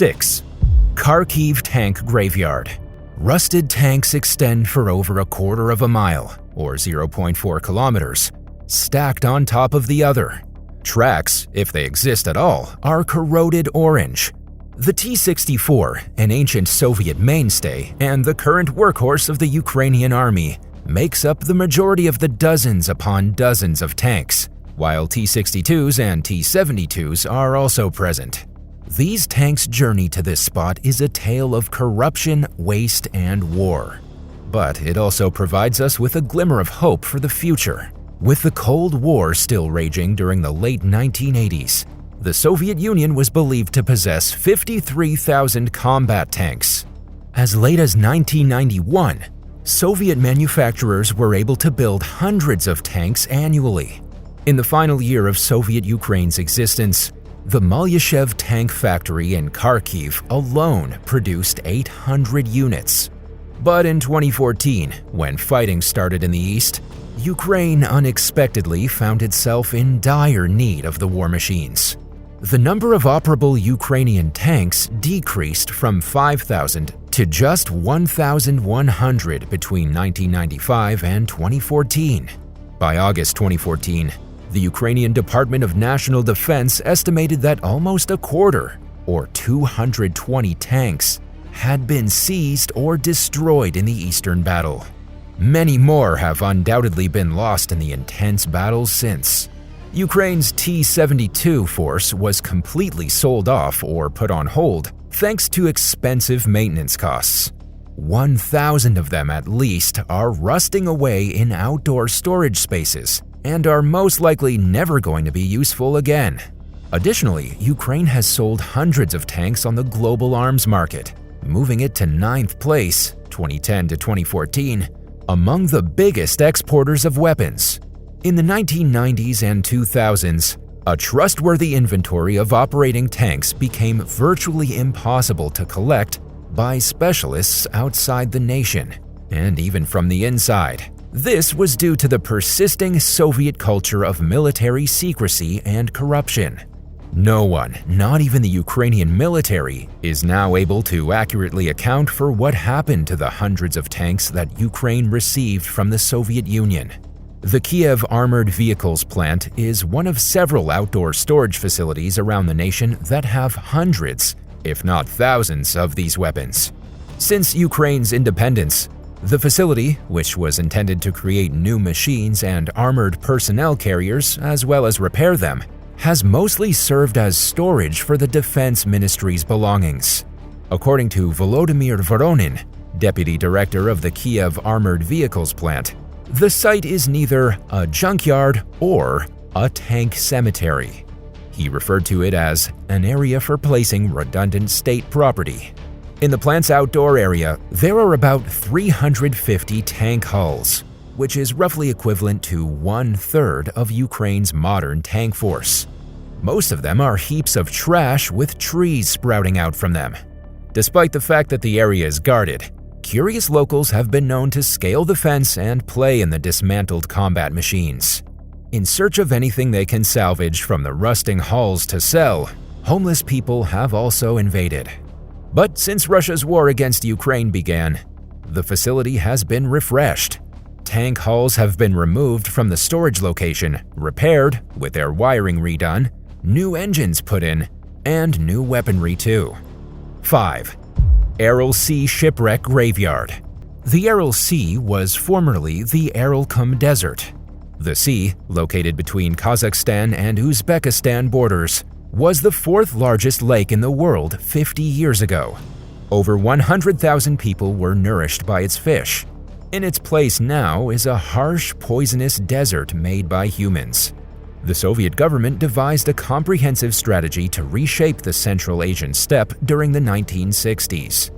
6. Kyiv Tank Graveyard. Rusted tanks extend for over a quarter of a mile, or 0.4 kilometers, stacked on top of the other. Tracks, if they exist at all, are corroded orange. The T-64, an ancient Soviet mainstay and the current workhorse of the Ukrainian army, makes up the majority of the dozens upon dozens of tanks, while T-62s and T-72s are also present. These tanks' journey to this spot is a tale of corruption, waste, and war. But it also provides us with a glimmer of hope for the future. With the Cold War still raging during the late 1980s, the Soviet Union was believed to possess 53,000 combat tanks. As late as 1991, Soviet manufacturers were able to build hundreds of tanks annually. In the final year of Soviet Ukraine's existence, the Malyashev tank factory in Kharkiv alone produced 800 units. But in 2014, when fighting started in the east, Ukraine unexpectedly found itself in dire need of the war machines. The number of operable Ukrainian tanks decreased from 5,000 to just 1,100 between 1995 and 2014. By August 2014, the Ukrainian Department of National Defense estimated that almost a quarter, or 220 tanks, had been seized or destroyed in the Eastern Battle. Many more have undoubtedly been lost in the intense battles since. Ukraine's T-72 force was completely sold off or put on hold thanks to expensive maintenance costs. 1,000 of them at least are rusting away in outdoor storage spaces and are most likely never going to be useful again. Additionally, Ukraine has sold hundreds of tanks on the global arms market, moving it to 9th place, 2010 to 2014, among the biggest exporters of weapons. In the 1990s and 2000s, a trustworthy inventory of operating tanks became virtually impossible to collect by specialists outside the nation, and even from the inside. This was due to the persisting Soviet culture of military secrecy and corruption. No one, not even the Ukrainian military, is now able to accurately account for what happened to the hundreds of tanks that Ukraine received from the Soviet Union. The Kyiv Armored Vehicles plant is one of several outdoor storage facilities around the nation that have hundreds, if not thousands, of these weapons. Since Ukraine's independence, the facility, which was intended to create new machines and armored personnel carriers as well as repair them, has mostly served as storage for the Defense Ministry's belongings. According to Volodymyr Voronin, deputy director of the Kyiv Armored Vehicles plant, the site is neither a junkyard or a tank cemetery. He referred to it as an area for placing redundant state property. In the plant's outdoor area, there are about 350 tank hulls, which is roughly equivalent to 1/3 of Ukraine's modern tank force. Most of them are heaps of trash with trees sprouting out from them. Despite the fact that the area is guarded, curious locals have been known to scale the fence and play in the dismantled combat machines. In search of anything they can salvage from the rusting hulls to sell, homeless people have also invaded. But since Russia's war against Ukraine began, the facility has been refreshed. Tank hulls have been removed from the storage location, repaired, with their wiring redone, new engines put in, and new weaponry too. 5. Aral Sea Shipwreck Graveyard. The Aral Sea was formerly the Aralkum Desert. The sea, located between Kazakhstan and Uzbekistan borders, was the 4th largest lake in the world 50 years ago. Over 100,000 people were nourished by its fish. In its place now is a harsh, poisonous desert made by humans. The Soviet government devised a comprehensive strategy to reshape the Central Asian steppe during the 1960s.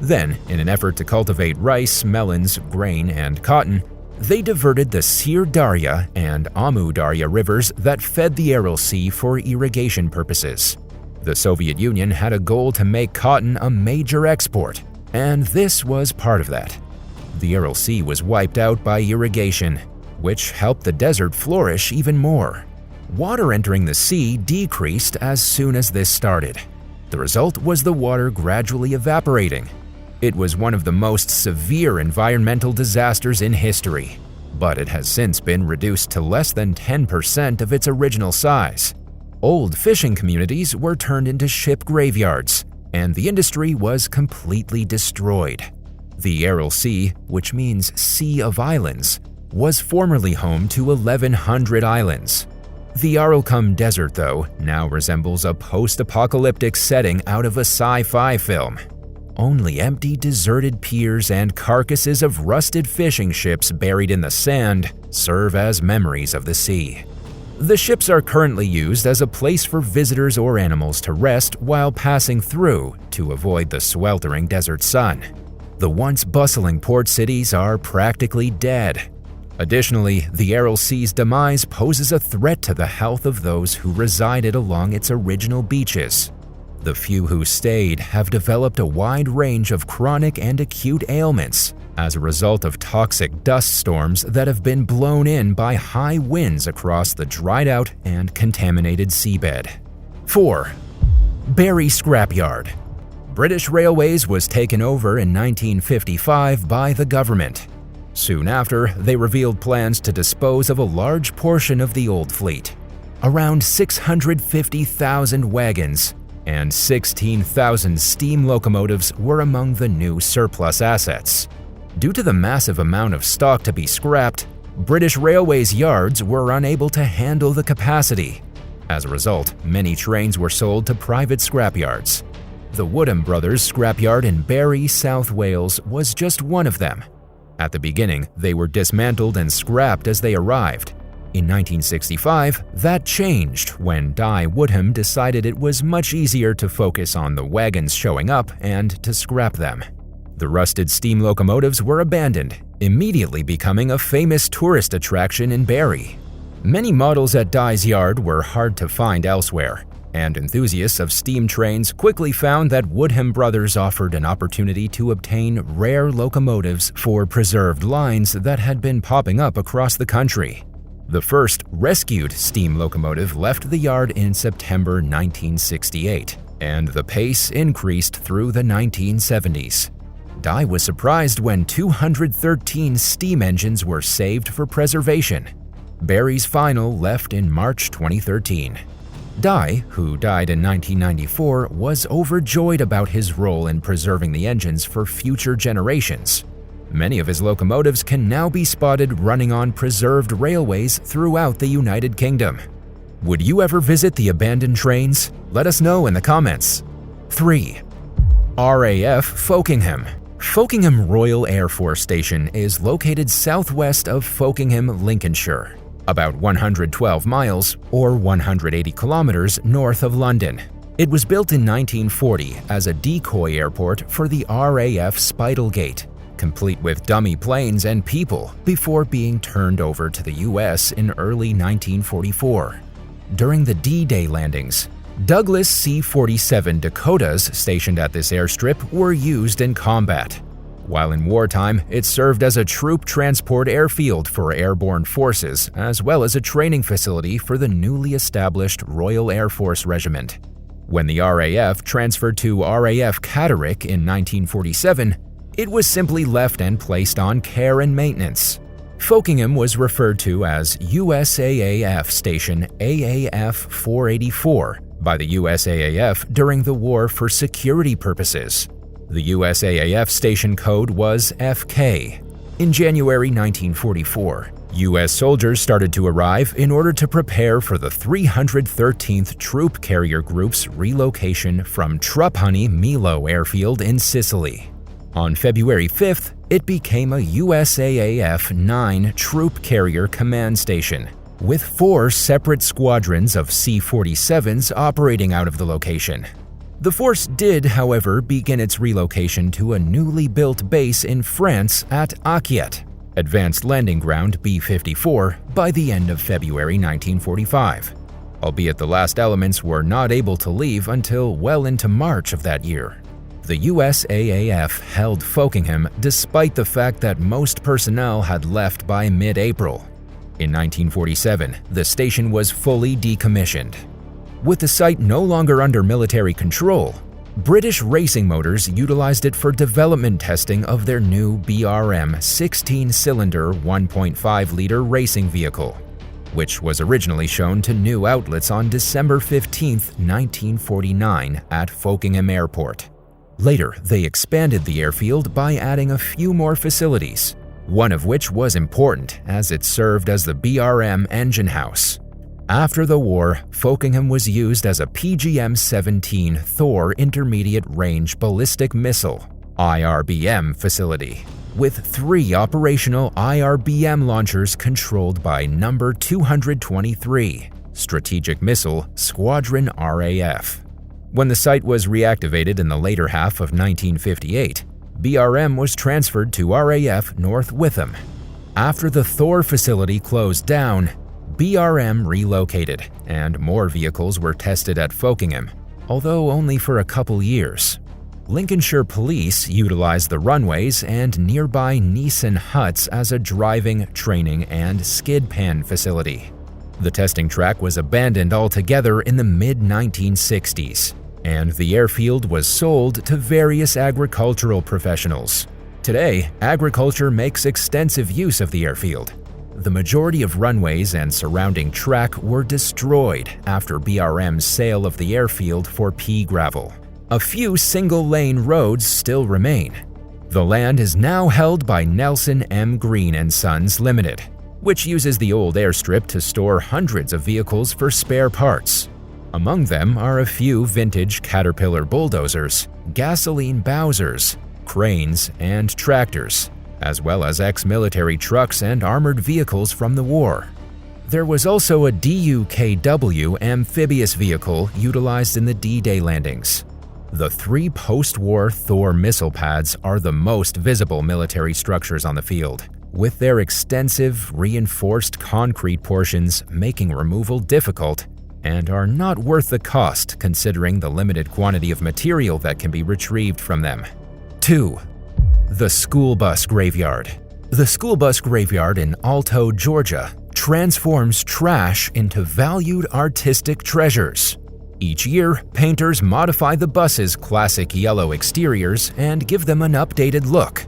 Then, in an effort to cultivate rice, melons, grain, and cotton, they diverted the Sir Darya and Amu Darya rivers that fed the Aral Sea for irrigation purposes. The Soviet Union had a goal to make cotton a major export, and this was part of that. The Aral Sea was wiped out by irrigation, which helped the desert flourish even more. Water entering the sea decreased as soon as this started. The result was the water gradually evaporating. It was one of the most severe environmental disasters in history, but it has since been reduced to less than 10% of its original size. Old fishing communities were turned into ship graveyards, and the industry was completely destroyed. The Aral Sea, which means Sea of Islands, was formerly home to 1,100 islands. The Aralkum Desert, though, now resembles a post-apocalyptic setting out of a sci-fi film. Only empty, deserted piers and carcasses of rusted fishing ships buried in the sand serve as memories of the sea. The ships are currently used as a place for visitors or animals to rest while passing through to avoid the sweltering desert sun. The once bustling port cities are practically dead. Additionally, the Aral Sea's demise poses a threat to the health of those who resided along its original beaches. The few who stayed have developed a wide range of chronic and acute ailments as a result of toxic dust storms that have been blown in by high winds across the dried-out and contaminated seabed. 4. Barry Scrapyard. British Railways was taken over in 1955 by the government. Soon after, they revealed plans to dispose of a large portion of the old fleet. Around 650,000 wagons and 16,000 steam locomotives were among the new surplus assets. Due to the massive amount of stock to be scrapped, British Railways yards were unable to handle the capacity. As a result, many trains were sold to private scrapyards. The Woodham Brothers Scrapyard in Barry, South Wales was just one of them. At the beginning, they were dismantled and scrapped as they arrived. In 1965, that changed when Di Woodham decided it was much easier to focus on the wagons showing up and to scrap them. The rusted steam locomotives were abandoned, immediately becoming a famous tourist attraction in Barry. Many models at Di's yard were hard to find elsewhere, and enthusiasts of steam trains quickly found that Woodham Brothers offered an opportunity to obtain rare locomotives for preserved lines that had been popping up across the country. The first rescued steam locomotive left the yard in September 1968, and the pace increased through the 1970s. Di was surprised when 213 steam engines were saved for preservation. Barry's final left in March 2013. Di, who died in 1994, was overjoyed about his role in preserving the engines for future generations. Many of his locomotives can now be spotted running on preserved railways throughout the United Kingdom. Would you ever visit the abandoned trains? Let us know in the comments. 3. RAF Fokingham. Fokingham Royal Air Force Station is located southwest of Fokingham, Lincolnshire, about 112 miles or 180 kilometers north of London. It was built in 1940 as a decoy airport for the RAF Spitalgate, complete with dummy planes and people, before being turned over to the US in early 1944. During the D-Day landings, Douglas C-47 Dakotas stationed at this airstrip were used in combat. While in wartime, it served as a troop transport airfield for airborne forces, as well as a training facility for the newly established Royal Air Force Regiment. When the RAF transferred to RAF Catterick in 1947, it was simply left and placed on care and maintenance. Fokingham was referred to as USAAF Station AAF 484 by the USAAF during the war for security purposes. The USAAF station code was FK. In January 1944, U.S. soldiers started to arrive in order to prepare for the 313th Troop Carrier Group's relocation from Trapani Milo Airfield in Sicily. On February 5th, it became a USAAF 9 Troop Carrier Command Station, with 4 separate squadrons of C-47s operating out of the location. The force did, however, begin its relocation to a newly built base in France at Akiet, Advanced Landing Ground B-54, by the end of February 1945, albeit the last elements were not able to leave until well into March of that year. The USAAF held Fokingham despite the fact that most personnel had left by mid-April. In 1947, the station was fully decommissioned. With the site no longer under military control, British Racing Motors utilized it for development testing of their new BRM 16-cylinder 1.5-liter racing vehicle, which was originally shown to new outlets on December 15, 1949 at Fokingham Airport. Later, they expanded the airfield by adding a few more facilities, one of which was important as it served as the BRM engine house. After the war, Fokingham was used as a PGM-17 Thor intermediate-range ballistic missile (IRBM) facility, with 3 operational IRBM launchers controlled by No. 223 Strategic Missile Squadron RAF. When the site was reactivated in the later half of 1958, BRM was transferred to RAF North Witham. After the Thor facility closed down, BRM relocated, and more vehicles were tested at Fokingham, although only for a couple years. Lincolnshire Police utilized the runways and nearby Neeson huts as a driving, training, and skid pan facility. The testing track was abandoned altogether in the mid-1960s, and the airfield was sold to various agricultural professionals. Today, agriculture makes extensive use of the airfield. The majority of runways and surrounding track were destroyed after BRM's sale of the airfield for pea gravel. A few single-lane roads still remain. The land is now held by Nelson M. Green & Sons Limited, which uses the old airstrip to store hundreds of vehicles for spare parts. Among them are a few vintage Caterpillar bulldozers, gasoline Bowsers, cranes, and tractors, as well as ex-military trucks and armored vehicles from the war. There was also a DUKW amphibious vehicle utilized in the D-Day landings. The 3 post-war Thor missile pads are the most visible military structures on the field, with their extensive, reinforced concrete portions making removal difficult and are not worth the cost considering the limited quantity of material that can be retrieved from them. 2. The School Bus Graveyard. The School Bus Graveyard in Alto, Georgia, transforms trash into valued artistic treasures. Each year, painters modify the bus's classic yellow exteriors and give them an updated look.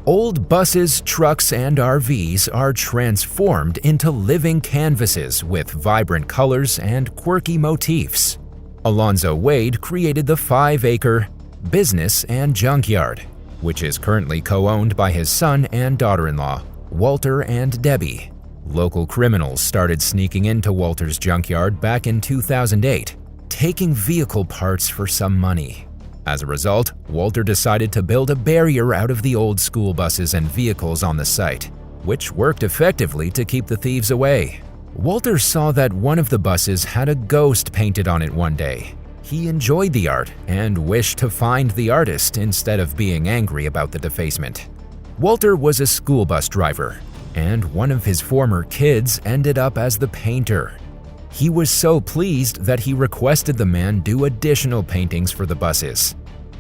Old buses, trucks, and RVs are transformed into living canvases with vibrant colors and quirky motifs. Alonzo Wade created the 5-acre Business and Junkyard, which is currently co-owned by his son and daughter-in-law, Walter and Debbie. Local criminals started sneaking into Walter's junkyard back in 2008, taking vehicle parts for some money. As a result, Walter decided to build a barrier out of the old school buses and vehicles on the site, which worked effectively to keep the thieves away. Walter saw that one of the buses had a ghost painted on it one day. He enjoyed the art and wished to find the artist instead of being angry about the defacement. Walter was a school bus driver, and one of his former kids ended up as the painter. He was so pleased that he requested the man do additional paintings for the buses.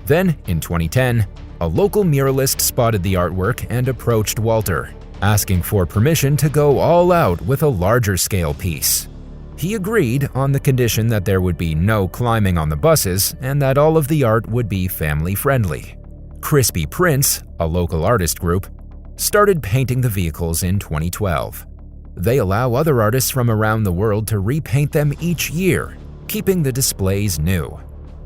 Then, in 2010, a local muralist spotted the artwork and approached Walter, asking for permission to go all out with a larger-scale piece. He agreed on the condition that there would be no climbing on the buses and that all of the art would be family-friendly. Crispy Printz, a local artist group, started painting the vehicles in 2012. They allow other artists from around the world to repaint them each year, keeping the displays new.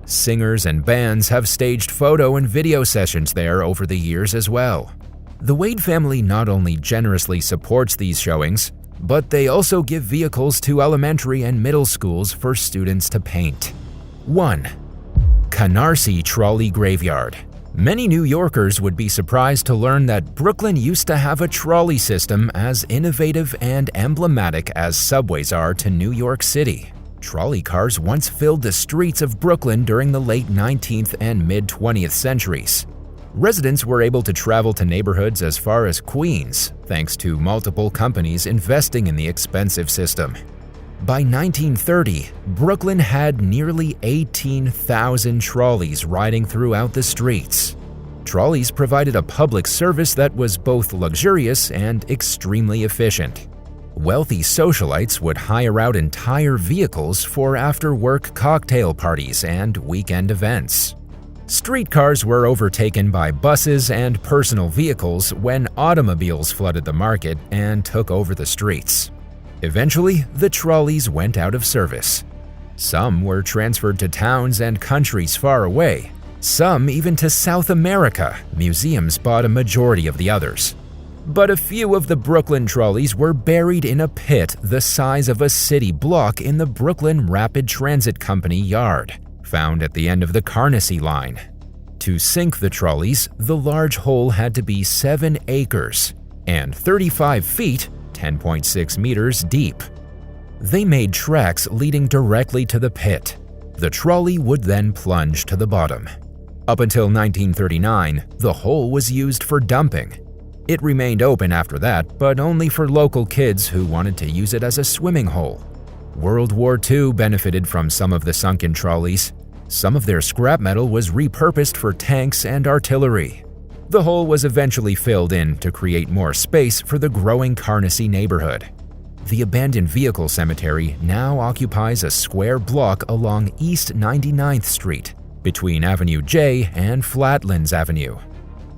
Singers and bands have staged photo and video sessions there over the years as well. The Wade family not only generously supports these showings, but they also give vehicles to elementary and middle schools for students to paint. 1. Canarsie Trolley Graveyard. Many New Yorkers would be surprised to learn that Brooklyn used to have a trolley system as innovative and emblematic as subways are to New York City. Trolley cars once filled the streets of Brooklyn during the late 19th and mid-20th centuries. Residents were able to travel to neighborhoods as far as Queens, thanks to multiple companies investing in the expensive system. By 1930, Brooklyn had nearly 18,000 trolleys riding throughout the streets. Trolleys provided a public service that was both luxurious and extremely efficient. Wealthy socialites would hire out entire vehicles for after-work cocktail parties and weekend events. Streetcars were overtaken by buses and personal vehicles when automobiles flooded the market and took over the streets. Eventually, the trolleys went out of service. Some were transferred to towns and countries far away, some even to South America. Museums bought a majority of the others. But a few of the Brooklyn trolleys were buried in a pit the size of a city block in the Brooklyn Rapid Transit Company yard, found at the end of the Carnegie line. To sink the trolleys, the large hole had to be 7 acres and 35 feet (10.6 meters) deep. They made tracks leading directly to the pit. The trolley would then plunge to the bottom. Up until 1939, the hole was used for dumping. It remained open after that, but only for local kids who wanted to use it as a swimming hole. World War II benefited from some of the sunken trolleys. Some of their scrap metal was repurposed for tanks and artillery. The hole was eventually filled in to create more space for the growing Carnegie neighborhood. The abandoned vehicle cemetery now occupies a square block along East 99th Street, between Avenue J and Flatlands Avenue.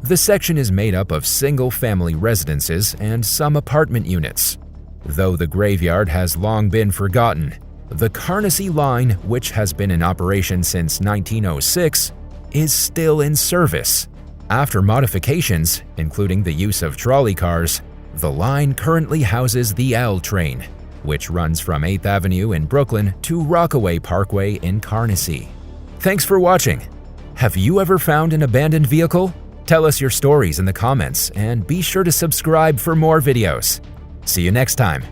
The section is made up of single-family residences and some apartment units. Though the graveyard has long been forgotten, the Carnegie line, which has been in operation since 1906, is still in service. After modifications, including the use of trolley cars, the line currently houses the L train, which runs from 8th Avenue in Brooklyn to Rockaway Parkway in Carnegie. Thanks for watching. Have you ever found an abandoned vehicle? Tell us your stories in the comments and be sure to subscribe for more videos. See you next time.